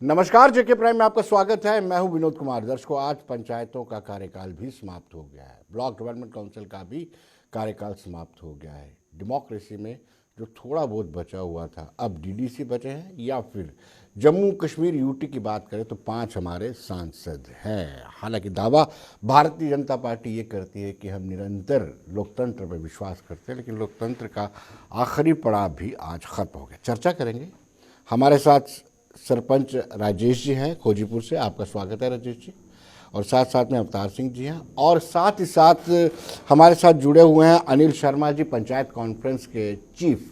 नमस्कार, जेके प्राइम में आपका स्वागत है। मैं हूं विनोद कुमार। दर्शकों, आज पंचायतों का कार्यकाल भी समाप्त हो गया है। ब्लॉक डेवलपमेंट काउंसिल का भी कार्यकाल समाप्त हो गया है। डेमोक्रेसी में जो थोड़ा बहुत बचा हुआ था, अब डीडीसी बचे हैं, या फिर जम्मू कश्मीर यूटी की बात करें तो 5 हमारे सांसद हैं। हालांकि दावा भारतीय जनता पार्टी ये करती है कि हम निरंतर लोकतंत्र पर विश्वास करते हैं, लेकिन लोकतंत्र का आखिरी पड़ाव भी आज खत्म हो गया। चर्चा करेंगे। हमारे साथ सरपंच राजेश जी हैं खोजीपुर से। आपका स्वागत है राजेश जी। और साथ साथ में अवतार सिंह जी हैं, और साथ ही साथ हमारे साथ जुड़े हुए हैं अनिल शर्मा जी, पंचायत कॉन्फ्रेंस के चीफ।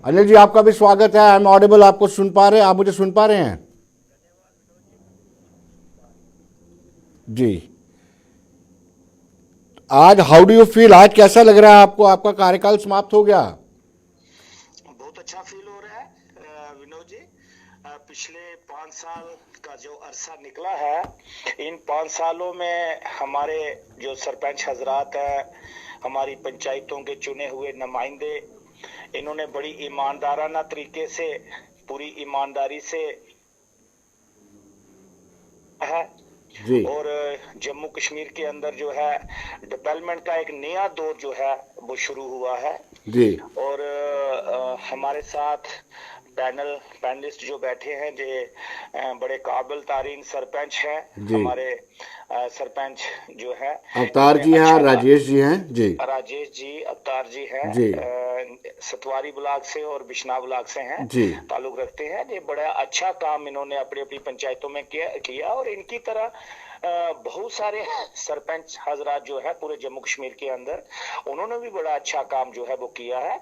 अनिल जी, आपका भी स्वागत है। आई एम ऑडिबल, आपको सुन पा रहे हैं? आप मुझे सुन पा रहे हैं? जी। आज हाउ डू यू फील? आज कैसा लग रहा है आपको? आपका कार्यकाल समाप्त हो गया। बहुत अच्छा फील हो रहा है विनोद जी। पिछले 5 साल का जो अरसा निकला है, इन 5 सालों में हमारे जो सरपंच हजरात हैं, हमारी पंचायतों के चुने हुए नुमाइंदे, इन्होंने बड़ी ईमानदाराना तरीके से, पूरी ईमानदारी से है जी और जम्मू कश्मीर के अंदर जो है डेवलपमेंट का एक नया दौर जो है वो शुरू हुआ है। जी और हमारे साथ पैनलिस्ट जो बैठे हैं, जो बड़े काबिल तारीन सरपंच हैं। जी। हमारे सरपंच जो है अवतार जी हैं और राजेश जी हैं। जी राजेश जी, अवतार जी हैं, जी सतवारी ब्लॉक से और बिश्ना ब्लॉक से हैं, जी ताल्लुक रखते हैं। ये बड़ा अच्छा काम इन्होंने अपनी अपनी पंचायतों में किया और इनकी तरह बहुत सारे सरपंच हजरात जो है पूरे जम्मू कश्मीर के अंदर, उन्होंने भी बड़ा अच्छा काम जो है वो किया है।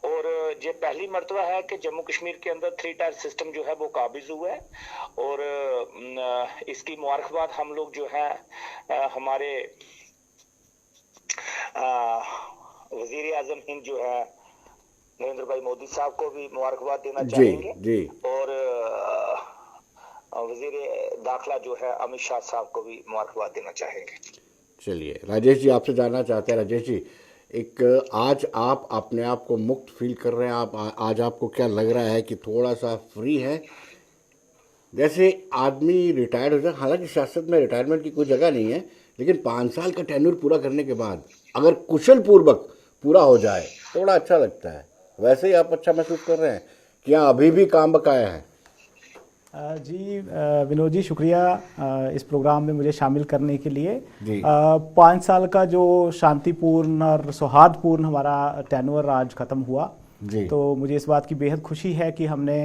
और ये पहली मर्तबा है कि जम्मू कश्मीर के अंदर 3 टायर सिस्टम जो है वो काबिज हुआ है। और इसकी मुबारकबाद हम लोग जो है हमारे वजीर आजम हिंद जो है नरेंद्र भाई मोदी साहब को भी मुबारकबाद देना चाहेंगे। जी और वजीर दाखिला जो है अमित शाह साहब को भी मुबारकबाद देना चाहेंगे। चलिए राजेश जी, आपसे जानना चाहते हैं। राजेश जी, एक आज आप अपने आप को मुक्त फील कर रहे हैं? आप आज आपको क्या लग रहा है कि थोड़ा सा फ्री है? जैसे आदमी रिटायर्ड हो जाए, हालांकि सियासत में रिटायरमेंट की कोई जगह नहीं है, लेकिन 5 साल का टेन्योर पूरा करने के बाद अगर कुशल पूर्वक पूरा हो जाए, थोड़ा अच्छा लगता है। वैसे ही आप अच्छा महसूस कर रहे हैं कि हाँ अभी भी काम बकाया है? जी विनोद जी, शुक्रिया इस प्रोग्राम में मुझे शामिल करने के लिए। जी 5 साल का जो शांतिपूर्ण और सौहार्दपूर्ण हमारा टेन्योर आज ख़त्म हुआ, जी तो मुझे इस बात की बेहद खुशी है कि हमने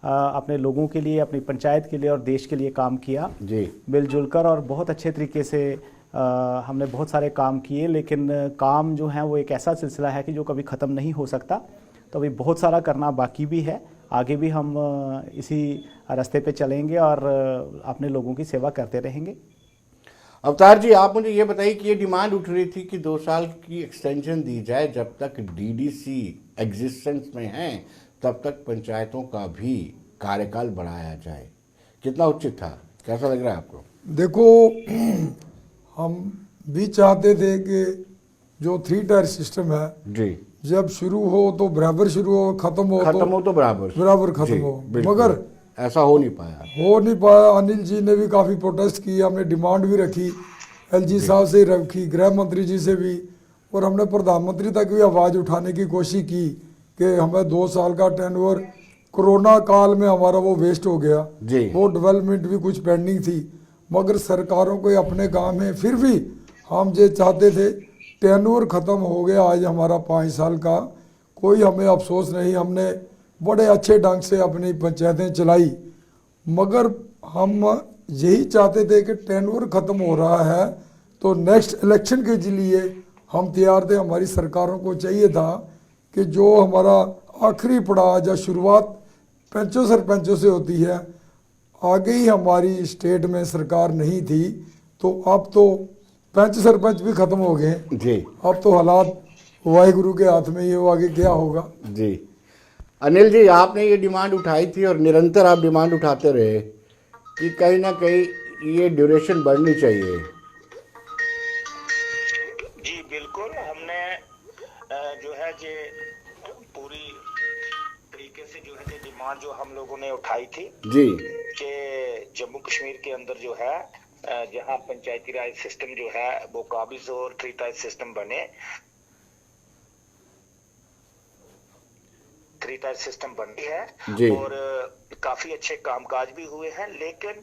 अपने लोगों के लिए, अपनी पंचायत के लिए और देश के लिए काम किया जी मिलजुल कर, और बहुत अच्छे तरीके से हमने बहुत सारे काम किए। लेकिन काम जो है वो एक ऐसा सिलसिला है कि जो कभी ख़त्म नहीं हो सकता, तो अभी बहुत सारा करना बाकी भी है। आगे भी हम इसी रास्ते पे चलेंगे और अपने लोगों की सेवा करते रहेंगे। अवतार जी, आप मुझे ये बताइए कि ये डिमांड उठ रही थी कि 2 साल की एक्सटेंशन दी जाए, जब तक डीडीसी एग्जिस्टेंस में है तब तक पंचायतों का भी कार्यकाल बढ़ाया जाए। कितना उचित था? कैसा लग रहा है आपको? देखो, हम भी चाहते थे कि जो 3 टायर सिस्टम है, जी, जब शुरू हो तो बराबर शुरू हो, खत्म हो तो बराबर खत्म जी, हो। बिल्कुल। मगर ऐसा हो नहीं पाया। अनिल जी ने भी काफ़ी प्रोटेस्ट किया, हमने डिमांड भी रखी, एलजी साहब से रखी, गृह मंत्री जी से भी, और हमने प्रधानमंत्री तक भी आवाज़ उठाने की कोशिश की कि हमें 2 साल का टेन्योर, कोरोना काल में हमारा वो वेस्ट हो गया, जी वो डेवलपमेंट भी कुछ पेंडिंग थी। मगर सरकारों को अपने काम में फिर भी हम ये चाहते थे, टेन्योर ख़त्म हो गया आज हमारा 5 साल का, कोई हमें अफसोस नहीं, हमने बड़े अच्छे ढंग से अपनी पंचायतें चलाई। मगर हम यही चाहते थे कि टेन्योर ख़त्म हो रहा है तो नेक्स्ट इलेक्शन के लिए हम तैयार थे। हमारी सरकारों को चाहिए था कि जो हमारा आखिरी पड़ाव या शुरुआत पंचों सरपंचों से होती है, आगे ही हमारी स्टेट में सरकार नहीं थी, तो अब तो पंच सरपंच भी खत्म हो गए। जी अब तो हालात वाहिगुरु के हाथ में ही हो, आगे क्या होगा। जी। अनिल जी, आपने ये डिमांड उठाई थी और निरंतर आप डिमांड उठाते रहे कि कहीं ना कहीं ये ड्यूरेशन बढ़नी चाहिए। जी बिल्कुल, हमने जो है ये पूरी तरीके से जो है डिमांड जो हम लोगों ने उठाई थी जी कि जम्मू कश्मीर के अंदर जो है जहां पंचायती राज सिस्टम जो है वो काबिज और थ्री टायर सिस्टम बने, थ्री टायर सिस्टम बनी है जी। और काफी अच्छे कामकाज भी हुए हैं। लेकिन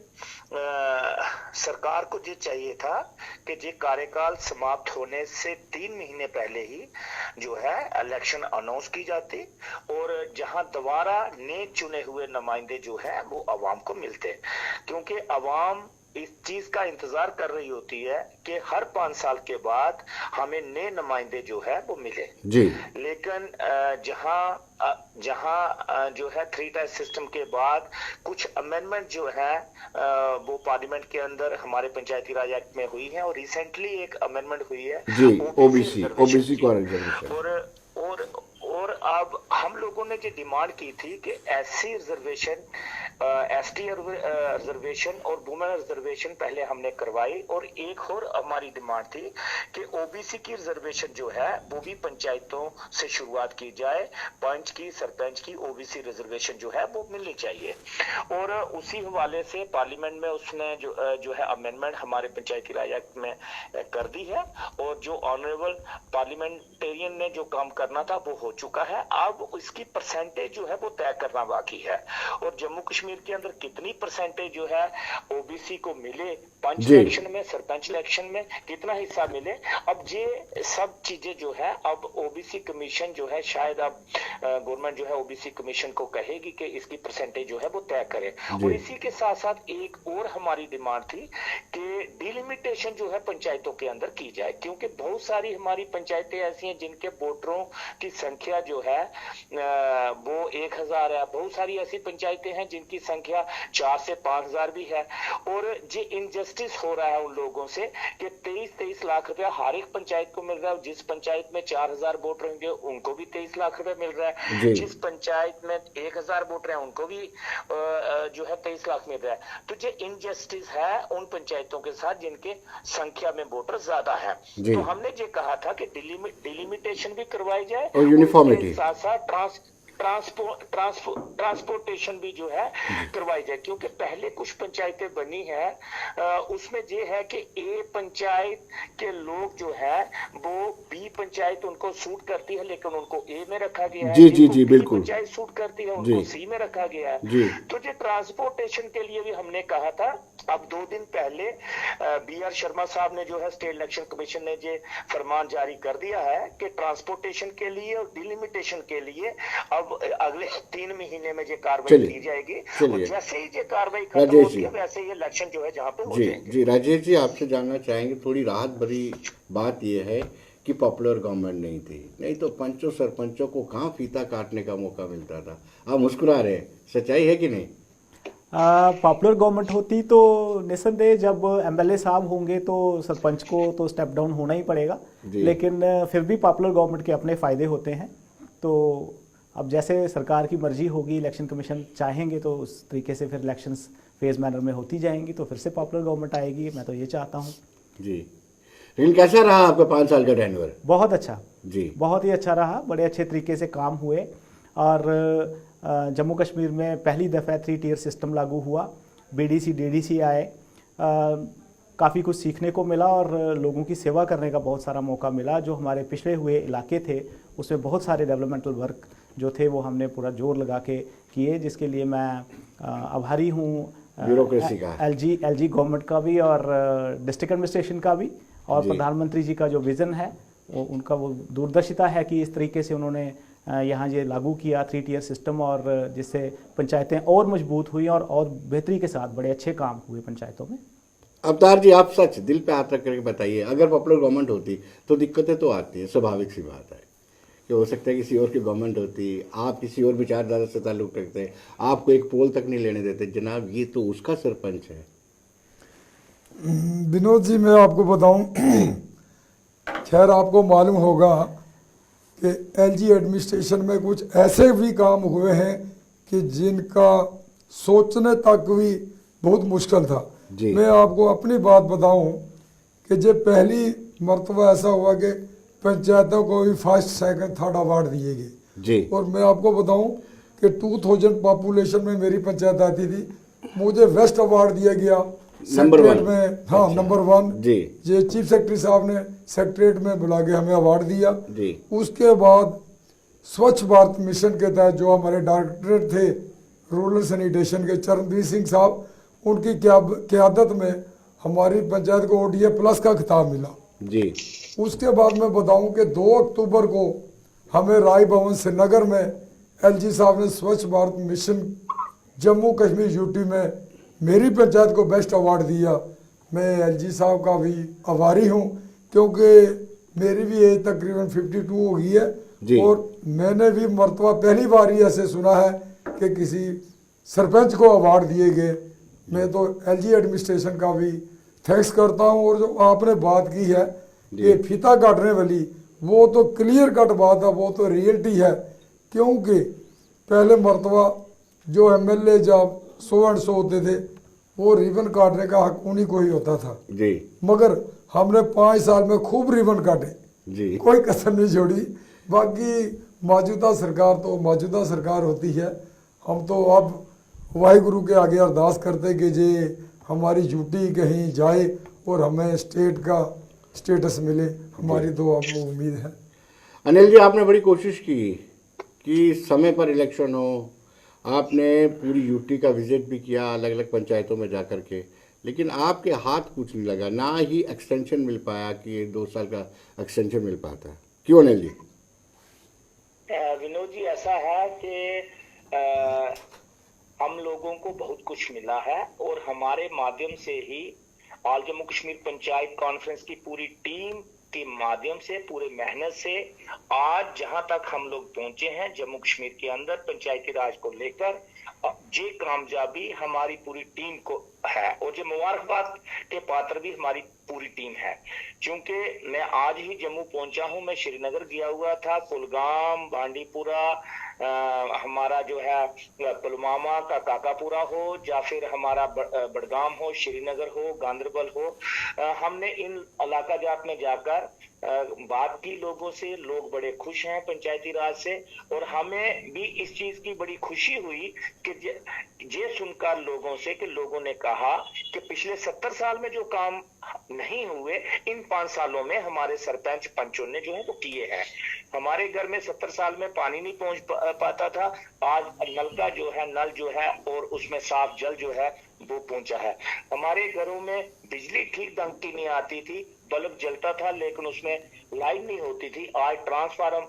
सरकार को ये चाहिए था कि ये कार्यकाल समाप्त होने से 3 महीने पहले ही जो है इलेक्शन अनाउंस की जाती और जहां दोबारा नए चुने हुए नुमाइंदे जो है वो अवाम को मिलते, क्योंकि अवाम इस चीज का इंतजार कर रही होती है कि हर 5 साल के बाद हमें नए नुमाइंदे जो है वो मिले। जी लेकिन जहां जो है थ्री टायर सिस्टम के बाद कुछ अमेंडमेंट जो है वो पार्लियामेंट के अंदर हमारे पंचायती राज एक्ट में हुई है और रिसेंटली एक अमेंडमेंट हुई है जी ओबीसी को रिजर्वेशन और अब हम लोगों ने जो डिमांड की थी कि एससी रिजर्वेशन, एसटी रिजर्वेशन और वुमेन रिजर्वेशन पहले हमने करवाई और एक और हमारी डिमांड थी कि ओबीसी की रिजर्वेशन जो है वो भी पंचायतों से शुरुआत की जाए, पंच की सरपंच की ओबीसी रिजर्वेशन जो है वो मिलनी चाहिए। और उसी हवाले से पार्लियामेंट में उसने जो है अमेंडमेंट हमारे पंचायती राज एक्ट में कर दी है और जो ऑनरेबल पार्लियामेंटेरियन ने जो काम करना था वो हो चुका है। अब इसकी परसेंटेज जो है वो तय करना बाकी है और जम्मू कश्मीर के अंदर कितनी परसेंटेज जो है ओबीसी को मिले, पंच इलेक्शन में, सरपंच इलेक्शन में कितना हिस्सा मिले, अब ये सब चीजें जो है अब ओबीसी कमीशन जो है शायद अब गवर्नमेंट जो है ओबीसी कमीशन को कहेगी कि इसकी परसेंटेज जो है वो तय करे। और इसी के साथ साथ एक और हमारी डिमांड थी कि डिलिमिटेशन जो है पंचायतों के अंदर की जाए, क्योंकि बहुत सारी हमारी पंचायतें ऐसी हैं जिनके वोटरों की संख्या जो है वो 1000 है, बहुत सारी ऐसी पंचायतें हैं जिनकी संख्या 4 से 5000 भी है। और ये इनजस्टिस हो रहा है उन लोगों से कि 23 लाख रुपया हर एक पंचायत को मिल रहा है। जिस पंचायत में 4000 वोटर होंगे उनको भी 23 लाख रुपया मिल रहा है, जिस पंचायत में 1000 वोटर है उनको भी जो है 23 लाख मिल रहा है। तो ये इनजस्टिस है उन पंचायतों के साथ जिनके संख्या में वोटर ज्यादा है। तो हमने ये कहा था कि डिलिमिटेशन भी करवाई जाए और यूनिफॉर्मिटी साथ साथ ट्रांसपोर्टेशन भी जो है करवाई जाए, क्योंकि पहले कुछ पंचायतें बनी है उसमें ये है कि ए पंचायत के लोग जो है वो बी पंचायत उनको सूट करती है लेकिन उनको ए में रखा गया है, जी बिल्कुल पंचायत सूट करती है उनको सी में रखा गया है। तो ये ट्रांसपोर्टेशन के लिए भी हमने कहा था। अब 2 दिन पहले BR शर्मा साहब ने जो है स्टेट इलेक्शन कमीशन ने जो फरमान जारी कर दिया है कि ट्रांसपोर्टेशन के लिए और डिलिमिटेशन के लिए अब अगले 3 महीने में ये कार्रवाई की जाएगी और जैसे ही ये कार्रवाई खत्म होती है वैसे ही इलेक्शन जो है जहाँ पे हो जाएंगे। जी राजेश जी, आपसे जानना चाहेंगे, थोड़ी राहत भरी बात यह है कि पॉपुलर गवर्नमेंट नहीं थी, नहीं तो पंचों सरपंचों को कहाँ फीता काटने का मौका मिलता था। आप मुस्कुरा रहे हैं, सच्चाई है कि नहीं? पॉपुलर गवर्नमेंट होती तो निस्संदेह जब MLA साहब होंगे तो सरपंच को तो स्टेप डाउन होना ही पड़ेगा, लेकिन फिर भी पॉपुलर गवर्नमेंट के अपने फ़ायदे होते हैं। तो अब जैसे सरकार की मर्जी होगी, इलेक्शन कमीशन चाहेंगे तो उस तरीके से फिर इलेक्शंस फेज मैनर में होती जाएंगी तो फिर से पॉपुलर गवर्नमेंट आएगी। मैं तो ये चाहता हूँ जी। लेकिन कैसा रहा आपका 5 साल का टेन्योर? बहुत अच्छा जी, बहुत ही अच्छा रहा, बड़े अच्छे तरीके से काम हुए और जम्मू कश्मीर में पहली दफ़ा 3 टियर सिस्टम लागू हुआ, BDC DDC आए, काफ़ी कुछ सीखने को मिला और लोगों की सेवा करने का बहुत सारा मौका मिला। जो हमारे पिछड़े हुए इलाके थे उसमें बहुत सारे डेवलपमेंटल वर्क जो थे वो हमने पूरा जोर लगा के किए, जिसके लिए मैं आभारी हूँ ब्यूरोक्रेसी का, LG गवर्नमेंट का भी और डिस्ट्रिक्ट एडमिनिस्ट्रेशन का भी, और प्रधानमंत्री जी का जो विज़न है वो उनका वो दूरदर्शिता है कि इस तरीके से उन्होंने यहाँ ये लागू किया 3 टियर सिस्टम और जिससे पंचायतें और मजबूत हुई और बेहतरी के साथ बड़े अच्छे काम हुए पंचायतों में। अवतार जी, आप सच दिल पे हाथ रख करके बताइए, अगर पॉपुलर गवर्नमेंट होती तो दिक्कतें तो आती है, स्वाभाविक सी बात है कि हो सकता है किसी और की गवर्नमेंट होती, आप किसी और विचारधारा से ताल्लुक़ रखते, आपको एक पोल तक नहीं लेने देते, जनाब ये तो उसका सरपंच है। विनोद जी, मैं आपको बताऊं, खैर आपको मालूम होगा कि LG एडमिनिस्ट्रेशन में कुछ ऐसे भी काम हुए हैं कि जिनका सोचने तक भी बहुत मुश्किल था। मैं आपको अपनी बात बताऊं कि जब पहली मर्तबा ऐसा हुआ कि पंचायतों को भी 1st, 2nd, 3rd अवार्ड दिए गए, और मैं आपको बताऊं कि 2000 पॉपुलेशन में मेरी पंचायत आती थी, मुझे वेस्ट अवार्ड दिया गया नंबर सेक्रेटरीट 1 में। हाँ, नंबर 1 जी ये चीफ सेक्रेटरी साहब ने सेक्रेटरीट में बुला के हमें अवार्ड दिया। जी उसके बाद स्वच्छ भारत मिशन के तहत जो हमारे डायरेक्टर थे रूरल सैनिटेशन के चरणवीर सिंह साहब, उनकी क़यादत में हमारी पंचायत को ODA प्लस का खिताब मिला। जी उसके बाद मैं बताऊं कि 2 अक्टूबर को हमें राय भवन श्रीनगर में LG साहब ने स्वच्छ भारत मिशन जम्मू कश्मीर यूटी में मेरी पंचायत को बेस्ट अवार्ड दिया। मैं LG साहब का भी आभारी हूं, क्योंकि मेरी भी एज तकरीबन 52 हो गई जी। है और मैंने भी मरतबा पहली बार ही ऐसे सुना है कि किसी सरपंच को अवार्ड दिए गए। मैं तो LG एडमिनिस्ट्रेशन का भी थैंक्स करता हूं। और जो आपने बात की है कि फीता काटने वाली, वो तो क्लियर कट बात है, वो तो रियलिटी है। क्योंकि पहले मरतबा जो MLA जब 100 होते थे, वो रिबन काटने का हक उन्हीं को ही होता था जी मगर हमने 5 साल में खूब रिबन काटे, जी कोई कसर नहीं छोड़ी। बाकी मौजूदा सरकार तो मौजूदा सरकार होती है। हम तो अब वाहिगुरु के आगे अरदास करते कि जे हमारी ड्यूटी कहीं जाए और हमें स्टेट का स्टेटस मिले, हमारी तो अब उम्मीद है। अनिल जी, आपने बड़ी कोशिश की कि समय पर इलेक्शन हो, आपने पूरी यूटी का विजिट भी किया अलग अलग पंचायतों में जा कर के, लेकिन आपके हाथ कुछ नहीं लगा, ना ही एक्सटेंशन मिल पाया कि 2 साल का एक्सटेंशन मिल पाता। क्यों अनिल जी? विनोद जी, ऐसा है कि हम लोगों को बहुत कुछ मिला है और हमारे माध्यम से ही ऑल जम्मू कश्मीर पंचायत कॉन्फ्रेंस की पूरी टीम के माध्यम से, पूरे मेहनत से आज जहां तक हम लोग पहुंचे हैं जम्मू कश्मीर के अंदर पंचायती राज को लेकर, ये कामयाबी हमारी पूरी टीम को है और जो मुबारकबाद के पात्र भी हमारी पूरी टीम है। क्योंकि मैं आज ही जम्मू पहुंचा हूं, मैं श्रीनगर गया हुआ था, कुलगाम, बांडीपुरा, हमारा जो है पुलवामा का काकापुरा हो या फिर हमारा बडगाम हो, श्रीनगर हो, गांदरबल हो, हमने इन इलाका जात में जाकर बात की लोगों से। लोग बड़े खुश हैं पंचायती राज से और हमें भी इस चीज की बड़ी खुशी हुई कि ये सुनकर लोगों से कि लोगों ने कहा कि पिछले 70 साल में जो काम नहीं हुए, इन 5 सालों में हमारे सरपंच पंचों ने जो है वो किए हैं। हमारे घर में 70 साल में पानी नहीं पहुंच पाता था, आज नल जो है और उसमें साफ जल जो है वो पहुंचा है। हमारे घरों में बिजली ठीक ढंग की नहीं आती थी, बल्ब जलता था लेकिन उसमें लाइन नहीं होती थी, आज ट्रांसफार्मर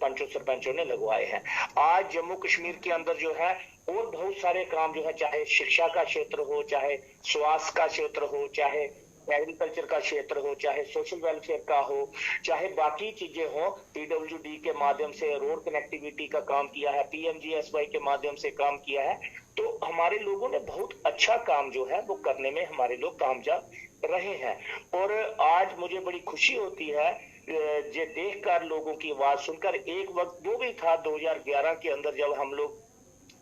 पंचों सरपंचों ने लगवाए हैं। आज जम्मू कश्मीर के अंदर जो है और बहुत सारे काम जो है, चाहे शिक्षा का क्षेत्र हो, चाहे स्वास्थ्य का क्षेत्र हो, चाहे एग्रीकल्चर का क्षेत्र हो, चाहे सोशल वेलफेयर का हो, चाहे बाकी चीजें हो, PWD के माध्यम से रोड कनेक्टिविटी का काम किया है, PMGSY के माध्यम से काम किया है। तो हमारे लोगों ने बहुत अच्छा काम जो है वो करने में हमारे लोग कामयाब रहे हैं। और आज मुझे बड़ी खुशी होती है ये देखकर, लोगों की आवाज सुनकर। एक वक्त वो भी था 2011 के अंदर जब हम लोग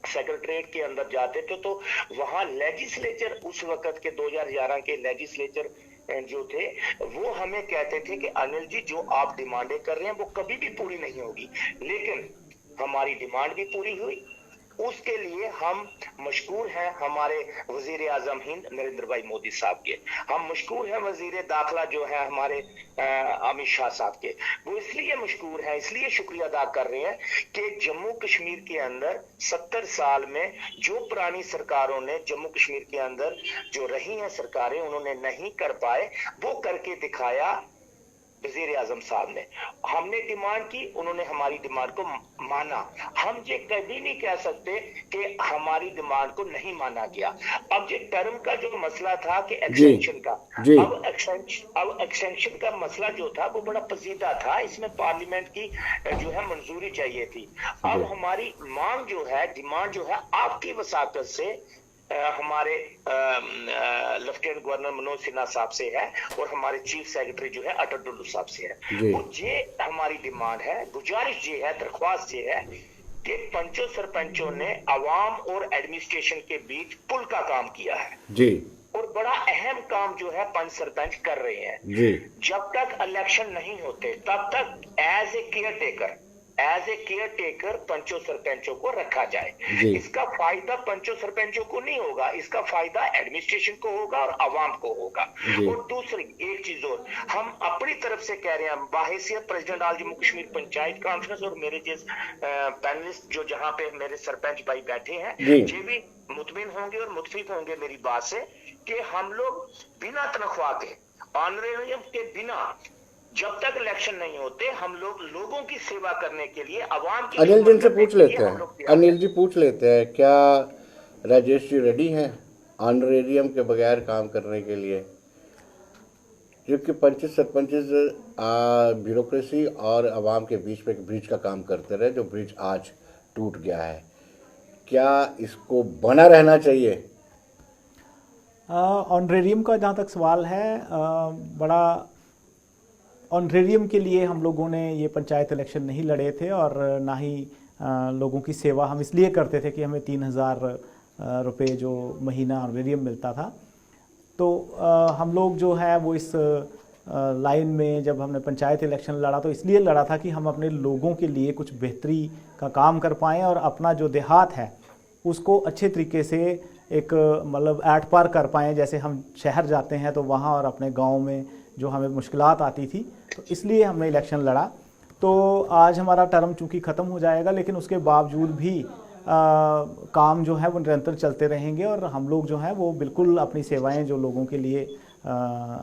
सेक्रेटरीट के अंदर जाते थे तो वहां लेजिस्लेचर, उस वक्त के 2011 के लेजिस्लेचर जो थे वो हमें कहते थे कि अनिल जी जो आप डिमांडें कर रहे हैं वो कभी भी पूरी नहीं होगी, लेकिन हमारी डिमांड भी पूरी हुई। उसके लिए हम मशकूर हैं हमारे वजीर आजम हिंद नरेंद्र भाई मोदी साहब के, हम मशकूर हैं वजीर दाखिला जो है हमारे अमित शाह साहब के। वो इसलिए मशकूर हैं, इसलिए शुक्रिया अदा कर रहे हैं कि जम्मू कश्मीर के अंदर 70 साल में जो पुरानी सरकारों ने जम्मू कश्मीर के अंदर जो रही हैं सरकारें, उन्होंने नहीं कर पाए, वो करके दिखाया वजीर आजम साहब ने। हमने डिमांड की, उन्होंने हमारी डिमांड को माना। हम ये कभी नहीं कह सकते कि हमारी डिमांड को नहीं माना गया। अब ये टर्म का जो मसला था कि एक्सटेंशन का, अब एक्सटेंशन का मसला जो था वो बड़ा पेचीदा था, इसमें पार्लियामेंट की जो है मंजूरी चाहिए थी। अब हमारी मांग जो है, डिमांड जो है आपकी वसाकत से हमारे लेफ्टिनेंट गवर्नर मनोज सिन्हा साहब से है और हमारे चीफ सेक्रेटरी जो है अटल डुल्लू साहब से है। तो ये हमारी डिमांड है, गुजारिश ये है, दरख्वास्त ये है कि पंचों सरपंचों ने अवाम और एडमिनिस्ट्रेशन के बीच पुल का काम किया है जी, और बड़ा अहम काम जो है पंच सरपंच कर रहे हैं जी। जब तक इलेक्शन नहीं होते तब तक as a caretaker as a caretaker पंचों सरपंचों को रखा जाए। जी। इसका फायदा पंचों सरपंचों को नहीं होगा, इसका फायदा एडमिनिस्ट्रेशन को होगा और आवाम को होगा। जी। और दूसरी एक चीज और हम अपनी तरफ से कह रहे हैं, बाहिसियत president all Jammu Kashmir panchayat conference और मेरे जैसे पैनलिस्ट जो जहां पे मेरे सरपंच भाई बैठे हैं, जी। ये भी मुतमिन होंगे और मुतफिक होंगे मेरी बात से कि हम लोग बिना तनख्वाह के, ऑनरेरियम के बिना, जब तक इलेक्शन नहीं होते, हम लोग लोगों की सेवा करने के लिए, आवाम की अनिल जी खिदमत से करने पूछ के लिए लेते हम हैं, लोग तैयार अनिल जी पूछ लेते हैं, क्या राजेश जी रेडी हैं ऑनरेरियम के बगैर काम करने के लिए? क्योंकि पंचायत सरपंच ब्यूरोक्रेसी और आवाम के बीच में एक ब्रिज का काम करते रहे, जो ब्रिज आज टूट गया है, क्या इसको बना रहना चाहिए? ऑनरेरियम का जहाँ तक सवाल है, बड़ा ऑनरेरियम के लिए हम लोगों ने ये पंचायत इलेक्शन नहीं लड़े थे और ना ही लोगों की सेवा हम इसलिए करते थे कि हमें 3,000 रुपये जो महीना ऑनरेरियम मिलता था। तो हम लोग जो है वो इस लाइन में जब हमने पंचायत इलेक्शन लड़ा तो इसलिए लड़ा था कि हम अपने लोगों के लिए कुछ बेहतरी का काम कर पाएँ और अपना जो देहात है उसको अच्छे तरीके से एक मतलब ऐट पार कर पाएँ। जैसे हम शहर जाते हैं तो वहाँ और अपने गांव में जो हमें मुश्किलात आती थी, तो इसलिए हमने इलेक्शन लड़ा। तो आज हमारा टर्म चूँकि ख़त्म हो जाएगा, लेकिन उसके बावजूद भी काम जो है वो निरंतर चलते रहेंगे और हम लोग जो हैं वो बिल्कुल अपनी सेवाएं जो लोगों के लिए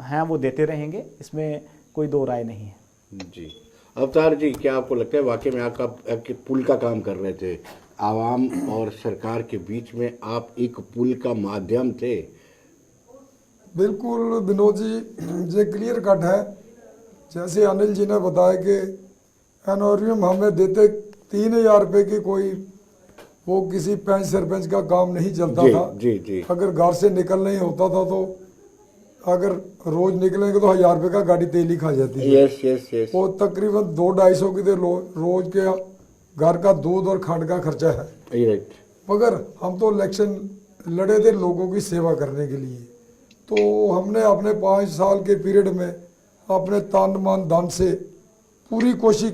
हैं वो देते रहेंगे, इसमें कोई दो राय नहीं है। जी। अवतार जी, क्या आपको लगता है वाकई में आपके पुल का काम कर रहे थे, आवाम और सरकार के बीच में आप एक पुल का माध्यम थे? बिल्कुल विनोद जी, ये क्लियर कट है। जैसे अनिल जी ने बताया कि एनोरियम हमें देते 3,000 रुपये की, कोई वो किसी पंच सरपंच का काम नहीं चलता जी, था। जी, जी। अगर घर से निकलना ही होता था तो अगर रोज निकलेंगे तो 1,000 रुपये का गाड़ी तेल ही खा जाती है। Yes yes yes. वो तकरीबन 200-250 की रोज के घर का दूध और खंड का खर्चा है। राइट। मगर हम तो इलेक्शन लड़े थे लोगों की सेवा करने के लिए, तो हमने अपने 5 साल के पीरियड में अपने तन मन धन से पूरी कोशिश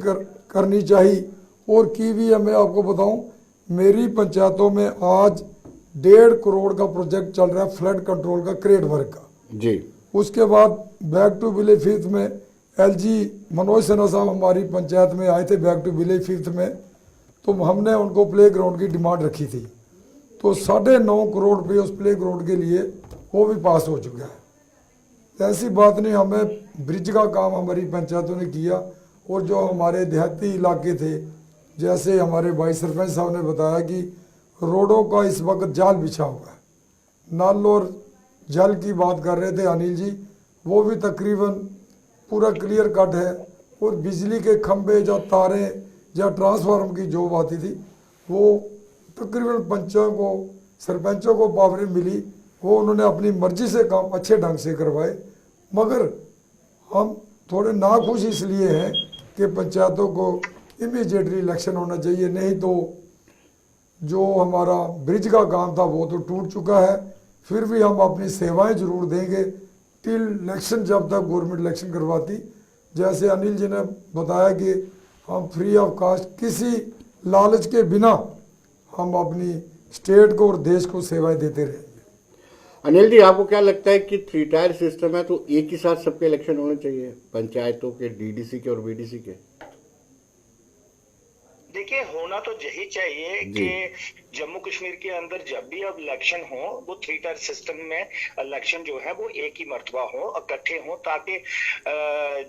करनी चाहिए और की भी है। मैं आपको बताऊं, मेरी पंचायतों में आज 1.5 करोड़ का प्रोजेक्ट चल रहा है फ्लड कंट्रोल का, क्रेड वर्क का। जी। उसके बाद बैक टू विलेज फिफ्थ में एलजी मनोज सिन्हा साहब हमारी पंचायत में आए थे बैक टू विलेज फिफ्थ में, तो हमने उनको प्ले ग्राउंड की डिमांड रखी थी, तो 9.5 करोड़ रुपये उस प्ले ग्राउंड के लिए वो भी पास हो चुका है। ऐसी बात नहीं, हमें ब्रिज का काम हमारी पंचायतों ने किया और जो हमारे देहाती इलाके थे, जैसे हमारे वाइस सरपंच साहब ने बताया कि रोडों का इस वक्त जाल बिछा हुआ है, नल और जल की बात कर रहे थे अनिल जी, वो भी तकरीबन पूरा क्लियर कट है। और बिजली के खंभे या तारें या ट्रांसफार्मर की जॉब आती थी, वो तकरीबन पंचों को, सरपंचों को पावर मिली, वो उन्होंने अपनी मर्जी से काम अच्छे ढंग से करवाए। मगर हम थोड़े नाखुश इसलिए हैं कि पंचायतों को इमीडिएटली इलेक्शन होना चाहिए, नहीं तो जो हमारा ब्रिज का काम था वो तो टूट चुका है। फिर भी हम अपनी सेवाएं जरूर देंगे टिल इलेक्शन, जब तक गवर्नमेंट इलेक्शन करवाती। जैसे अनिल जी ने बताया कि हम फ्री ऑफ कास्ट, किसी लालच के बिना हम अपनी स्टेट को और देश को सेवाएं देते रहेंगे। अनिल जी, आपको क्या लगता है कि 3 टायर सिस्टम है तो एक ही साथ सबके इलेक्शन होने चाहिए, पंचायतों के, डीडीसी के और बीडीसी के? देखिए, होना तो यही चाहिए कि जम्मू कश्मीर के अंदर जब भी अब इलेक्शन हो, वो 3 टायर सिस्टम में इलेक्शन जो है वो एक ही मर्तबा हो, इकट्ठे हो, ताकि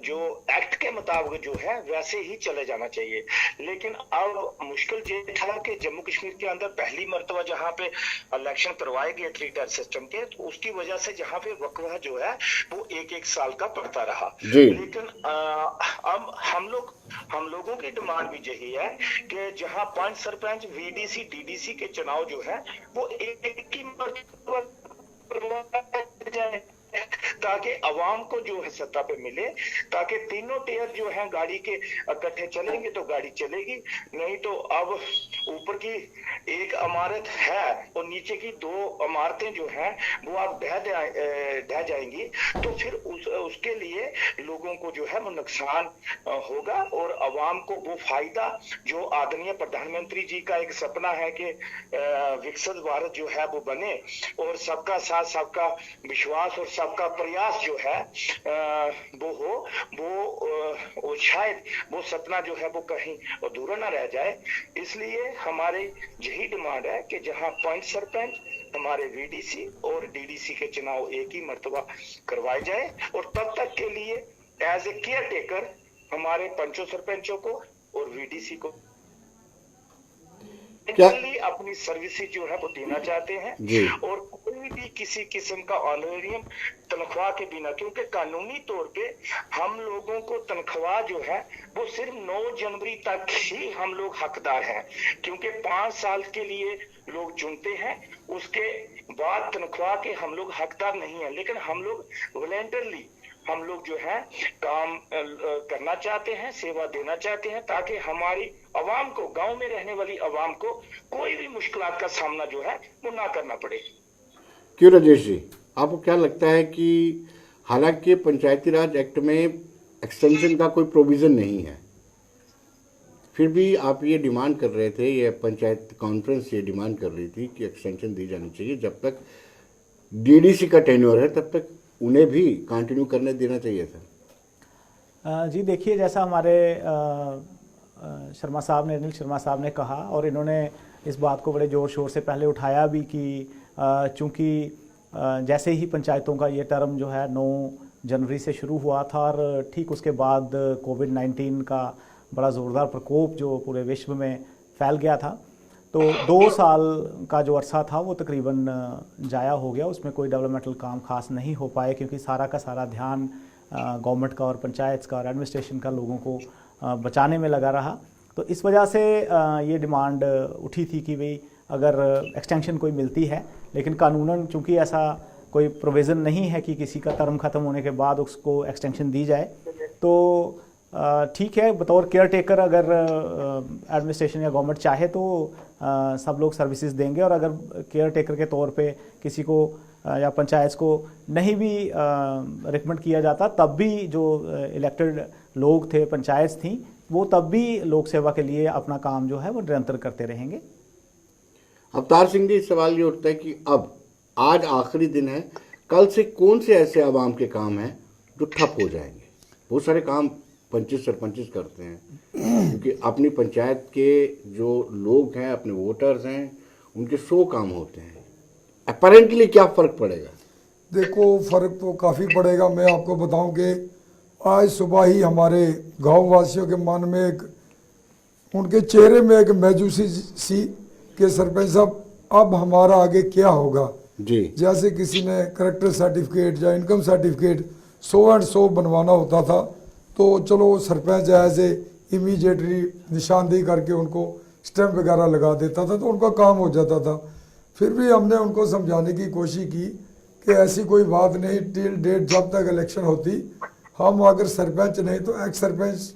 जो एक्ट के मुताबिक जो है वैसे ही चले जाना चाहिए। लेकिन अब मुश्किल ये था कि जम्मू कश्मीर के अंदर पहली मर्तबा जहाँ पे इलेक्शन करवाए गए 3 टायर सिस्टम के, तो उसकी वजह से जहाँ पे वकवा जो है वो 1-1 साल का पड़ता रहा। लेकिन अब हम लोगों की डिमांड भी यही है कि जहां 5 सरपंच, वीडीसी, डीडीसी के चुनाव जो है वो एक ही मर्तबा करवाए जाए, ताकि अवाम को जो है सत्ता पे मिले, ताकि तीनों टेयर जो है गाड़ी के इकट्ठे चलेंगे तो गाड़ी चलेगी, नहीं तो अब ऊपर की एक इमारत है और नीचे की दो इमारतें जो हैं वो अब ढह जाएंगी, तो फिर उसके लिए लोगों को जो है वो नुकसान होगा और अवाम को वो फायदा जो आदरणीय प्रधानमंत्री जी का एक सपना है कि विकसित भारत जो है वो बने और सबका साथ सबका विश्वास और सबका प्रयास जो है वो हो, वो शायद वो सपना जो है वो कहीं अधूरा ना रह जाए। इसलिए हमारे यही डिमांड है कि जहां पंच सरपंच हमारे वीडीसी और डीडीसी के चुनाव एक ही मर्तबा करवाए जाए और तब तक के लिए एज ए केयर टेकर हमारे पंचों सरपंचों को और वीडीसी को अपनी सर्विसेज जो है वो देना चाहते हैं और कोई भी किसी किस्म का ऑनरेरियम तनख्वाह के बिना, क्योंकि कानूनी तौर पे हम लोगों को तनख्वाह जो है वो सिर्फ 9 जनवरी तक ही हम लोग हकदार हैं, क्योंकि 5 साल के लिए लोग चुनते हैं, उसके बाद तनख्वाह के हम लोग हकदार नहीं है। लेकिन हम लोग वॉलंटियरली हम लोग जो है काम करना चाहते हैं, सेवा देना चाहते हैं, ताकि हमारी अवाम को, गांव में रहने वाली अवाम को कोई भी मुश्किलात का सामना जो है वो ना करना पड़े। क्यों राजेश जी, आपको क्या लगता है कि हालांकि पंचायती राज एक्ट में एक्सटेंशन का कोई प्रोविज़न नहीं है, फिर भी आप ये डिमांड कर रहे थे, ये पंचायत कॉन्फ्रेंस ये डिमांड कर रही थी कि एक्सटेंशन दी जानी चाहिए, जब तक डीडीसी का टेन्योर है तब तक उन्हें भी कंटिन्यू करने देना चाहिए था। जी देखिए, जैसा हमारे शर्मा साहब ने, अनिल शर्मा साहब ने कहा और इन्होंने इस बात को बड़े ज़ोर शोर से पहले उठाया भी कि चूँकि जैसे ही पंचायतों का ये टर्म जो है 9 जनवरी से शुरू हुआ था और ठीक उसके बाद कोविड-19 का बड़ा ज़ोरदार प्रकोप जो पूरे विश्व में फैल गया था, तो 2 साल का जो अरसा था वो तकरीबन जाया हो गया, उसमें कोई डेवलपमेंटल काम खास नहीं हो पाए, क्योंकि सारा का सारा ध्यान गवर्नमेंट का और पंचायत का और एडमिनिस्ट्रेशन का लोगों को बचाने में लगा रहा। तो इस वजह से ये डिमांड उठी थी कि भाई अगर एक्सटेंशन कोई मिलती है, लेकिन कानूनन चूँकि ऐसा कोई प्रोविज़न नहीं है कि किसी का टर्म ख़त्म होने के बाद उसको एक्सटेंशन दी जाए, तो ठीक है, बतौर केयर टेकर अगर एडमिनिस्ट्रेशन या गवर्नमेंट चाहे तो सब लोग सर्विसेज देंगे, और अगर केयर टेकर के तौर पे किसी को या पंचायत को नहीं भी रिकमेंड किया जाता, तब भी जो इलेक्टेड लोग थे, पंचायत थी, वो तब भी लोक सेवा के लिए अपना काम जो है वो निरंतर करते रहेंगे। अवतार सिंह जी, सवाल ये उठता है कि अब आज आखिरी दिन है, कल से कौन से ऐसे आवाम के काम हैं जो ठप हो जाएंगे? बहुत सारे काम पंचित सरपंचित करते हैं, क्योंकि अपनी पंचायत के जो लोग हैं, अपने वोटर्स हैं, उनके 100 काम होते हैं। अपेरेंटली क्या फ़र्क पड़ेगा? देखो, फ़र्क तो काफ़ी पड़ेगा। मैं आपको बताऊं कि आज सुबह ही हमारे गाँव वासियों के मन में उनके चेहरे में एक मायूसी सी कि सरपंच साहब अब हमारा आगे क्या होगा जी। जैसे किसी ने करेक्टर सर्टिफिकेट या इनकम सर्टिफिकेट 100 बनवाना होता था, तो चलो सरपंच ऐसे इमीडिएटली निशानदेही करके उनको स्टैंप वगैरह लगा देता था, तो उनका काम हो जाता था। फिर भी हमने उनको समझाने की कोशिश की कि ऐसी कोई बात नहीं, टिल डेट जब तक इलेक्शन होती, हम अगर सरपंच नहीं तो एक्स सरपंच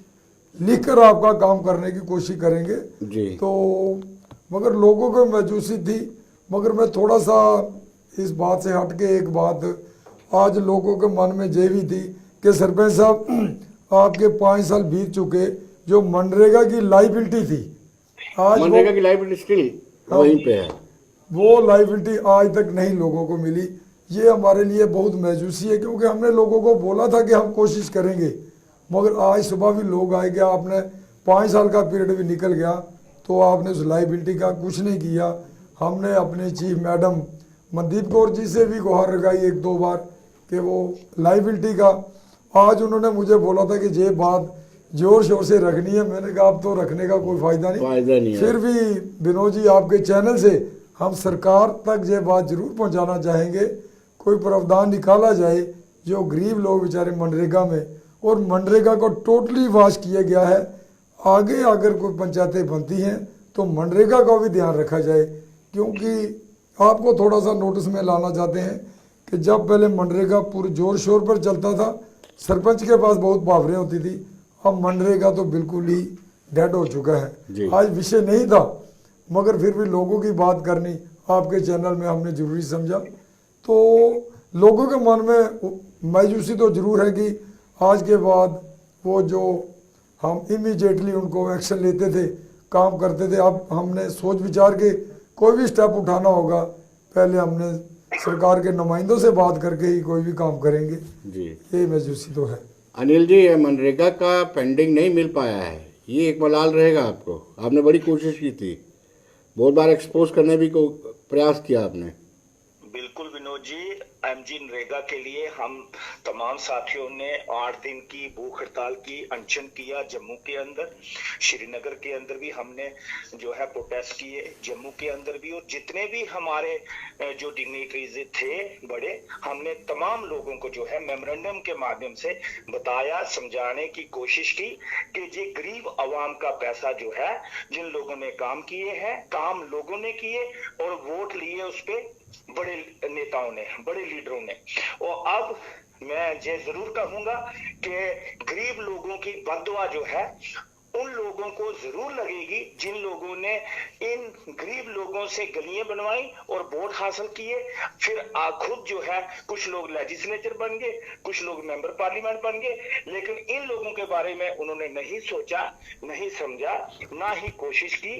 लिखकर आपका काम करने की कोशिश करेंगे जी। तो मगर लोगों को मायूसी थी। मगर मैं थोड़ा सा इस बात से हट के एक बात आज लोगों के मन में ये भी थी कि सरपंच साहब आपके 5 साल बीत चुके, जो मनरेगा की लाइबिलिटी थी, आज मनरेगा की लाइबिलिटी स्टिल वहीं पे है, वो लाइबिलिटी आज तक नहीं लोगों को मिली। ये हमारे लिए बहुत मायूसी है, क्योंकि हमने लोगों को बोला था कि हम कोशिश करेंगे, मगर आज सुबह भी लोग आए गया, आपने 5 साल का पीरियड भी निकल गया तो आपने उस लाइबिलिटी का कुछ नहीं किया। हमने अपने चीफ मैडम मनदीप कौर जी से भी गुहार लगाई 1-2 बार कि वो लाइबिलिटी का, आज उन्होंने मुझे बोला था कि ये बात जोर शोर से रखनी है। मैंने कहा अब तो रखने का कोई फायदा नहीं, फिर भी विनोद जी आपके चैनल से हम सरकार तक ये बात जरूर पहुंचाना चाहेंगे, कोई प्रावधान निकाला जाए जो गरीब लोग बेचारे मनरेगा में, और मनरेगा को टोटली वाश किया गया है। आगे अगर कोई पंचायतें बनती हैं तो मनरेगा का भी ध्यान रखा जाए, क्योंकि आपको थोड़ा सा नोटिस में लाना चाहते हैं कि जब पहले मनरेगा पूरे जोर शोर पर चलता था, सरपंच के पास बहुत पावरें होती थी, अब मनरेगा तो बिल्कुल ही डेड हो चुका जी। है। आज विषय नहीं था, मगर फिर भी लोगों की बात करनी आपके चैनल में हमने जरूरी समझा। तो लोगों के मन में मायूसी तो जरूर है कि आज के बाद वो जो हम इमीडिएटली उनको एक्शन लेते थे, काम करते थे, अब हमने सोच विचार के कोई भी स्टेप उठाना होगा, पहले हमने सरकार के नुमाइंदों से बात करके ही कोई भी काम करेंगे। जी ये मायूसी तो है। अनिल जी, ये मनरेगा का पेंडिंग नहीं मिल पाया है, ये एक मलाल रहेगा आपको। आपने बड़ी कोशिश की थी, बहुत बार एक्सपोज करने भी को प्रयास किया आपने। बिल्कुल विनोद जी, एमजी नरेगा के लिए हम तमाम साथियों ने 8 दिन की भूख हड़ताल की, अनशन किया। जम्मू के अंदर, श्रीनगर के अंदर भी हमने जो है प्रोटेस्ट किए, जम्मू के अंदर भी, और जितने भी हमारे जो डिग्निटरीज थे बड़े, हमने तमाम लोगों को जो है मेमोरेंडम के माध्यम से बताया, समझाने की कोशिश की कि ये गरीब आवाम का पैसा जो है, जिन लोगों ने काम किए हैं, काम लोगों ने किए और वोट लिए उस पे बड़े नेताओं ने, बड़े लीडरों ने। और अब मैं ये जरूर कहूंगा कि गरीब लोगों की बददुआ जो है उन लोगों को जरूर लगेगी जिन लोगों ने इन गरीब लोगों से गलियां बनवाई और वोट हासिल किए। फिर खुद जो है कुछ लोग लेजिस्लेचर बन गए, कुछ लोग मेंबर पार्लियामेंट बन गए, लेकिन इन लोगों के बारे में उन्होंने नहीं सोचा, नहीं समझा, ना ही कोशिश की।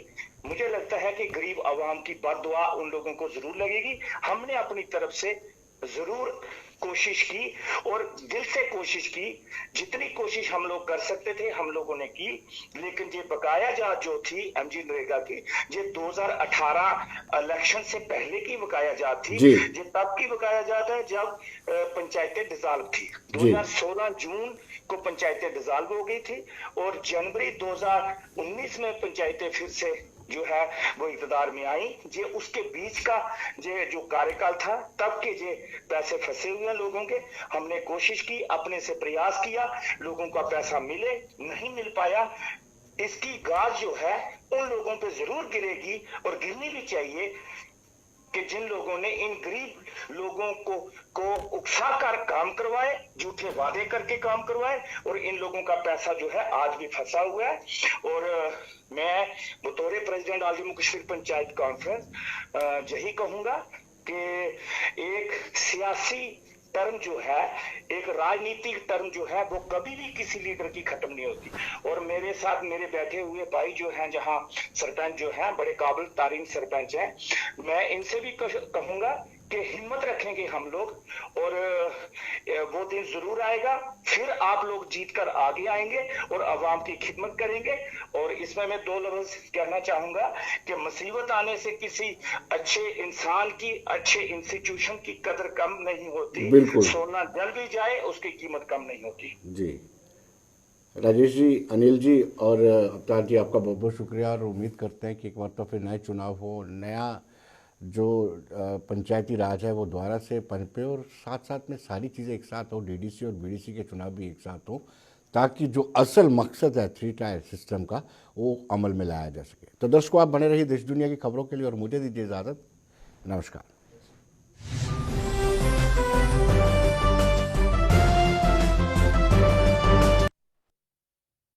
मुझे लगता है कि गरीब आवाम की बददुआ उन लोगों को जरूर लगेगी। हमने अपनी तरफ से जरूर कोशिश की और दिल से कोशिश की, जितनी कोशिश हम लोग कर सकते थे हम लोगों ने की। लेकिन ये बकाया जात जो थी एमजी नरेगा की, ये 2018 इलेक्शन से पहले की बकाया जात थी। ये तब की बकाया जात है जब पंचायतें डिसॉल्व थी। 2016 जून को पंचायतें डिसॉल्व हो गई थी और जनवरी 2019 में पंचायतें फिर से जो है वो इक़्तिदार में आई। जे उसके बीच का जे जो कार्यकाल था, तब के जे पैसे फंसे हुए हैं लोगों के। हमने कोशिश की, अपने से प्रयास किया, लोगों का पैसा मिले, नहीं मिल पाया। इसकी गाज जो है उन लोगों पे जरूर गिरेगी और गिरनी भी चाहिए कि जिन लोगों ने इन गरीब लोगों को उकसा कर काम करवाए, झूठे वादे करके काम करवाए, और इन लोगों का पैसा जो है आज भी फंसा हुआ है। और मैं बतौर president all Jammu Kashmir panchayat conference यही कहूंगा कि एक सियासी टर्म जो है, एक राजनीतिक टर्म जो है, वो कभी भी किसी लीडर की खत्म नहीं होती। और मेरे साथ मेरे बैठे हुए भाई जो हैं, जहां सरपंच जो हैं, बड़े काबिल तारीन सरपंच हैं, मैं इनसे भी कहूंगा कि हिम्मत रखेंगे हम लोग, और वो दिन जरूर आएगा, फिर आप लोग जीत कर आगे आएंगे और अवाम की खिदमत करेंगे। और इसमें मैं 2 लफ्ज कहना चाहूंगा कि मुसीबत आने से किसी अच्छे इंसान की, अच्छे इंस्टीट्यूशन की कदर कम नहीं होती। सोना जल भी जाए उसकी कीमत कम नहीं होती। जी राजेश जी, अनिल जी और अवतार जी, आपका बहुत बहुत शुक्रिया। और उम्मीद करते हैं कि एक बार तो फिर नए चुनाव हो, नया जो पंचायती राज है वो दोबारा से पनपे, और साथ साथ में सारी चीज़ें एक साथ हो, डीडीसी और बीडीसी के चुनाव भी एक साथ हो, ताकि जो असल मकसद है 3 टायर सिस्टम का वो अमल में लाया जा सके। तो दर्शकों, आप बने रहिए देश दुनिया की खबरों के लिए और मुझे दीजिए इजाज़त। नमस्कार।